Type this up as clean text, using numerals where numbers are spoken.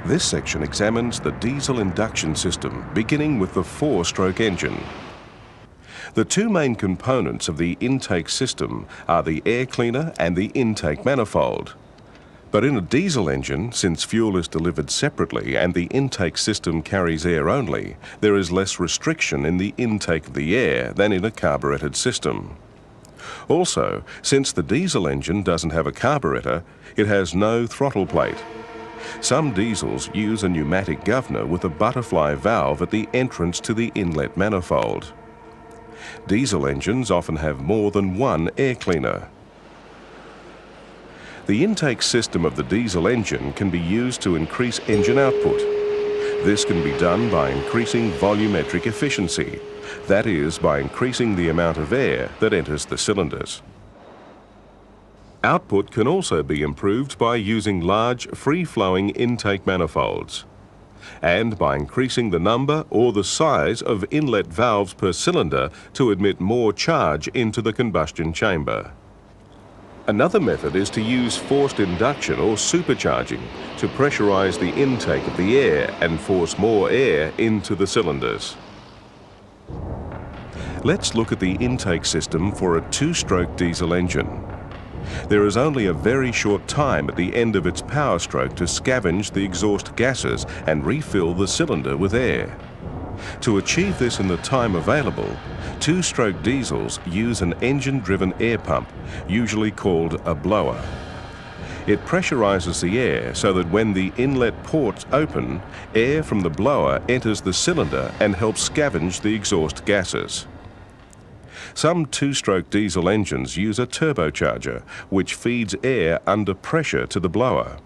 This section examines the diesel induction system, beginning with the four-stroke engine. The two main components of the intake system are the air cleaner and the intake manifold. But in a diesel engine, since fuel is delivered separately and the intake system carries air only, there is less restriction in the intake of the air than in a carburetted system. Also, since the diesel engine doesn't have a carburetor, it has no throttle plate. Some diesels use a pneumatic governor with a butterfly valve at the entrance to the inlet manifold. Diesel engines often have more than one air cleaner. The intake system of the diesel engine can be used to increase engine output. This can be done by increasing volumetric efficiency, that is, by increasing the amount of air that enters the cylinders. Output can also be improved by using large, free-flowing intake manifolds, and by increasing the number or the size of inlet valves per cylinder to admit more charge into the combustion chamber. Another method is to use forced induction or supercharging to pressurize the intake of the air and force more air into the cylinders. Let's look at the intake system for a two-stroke diesel engine. There is only a very short time at the end of its power stroke to scavenge the exhaust gases and refill the cylinder with air. To achieve this in the time available, two-stroke diesels use an engine-driven air pump, usually called a blower. It pressurizes the air so that when the inlet ports open, air from the blower enters the cylinder and helps scavenge the exhaust gases. Some two-stroke diesel engines use a turbocharger, which feeds air under pressure to the blower.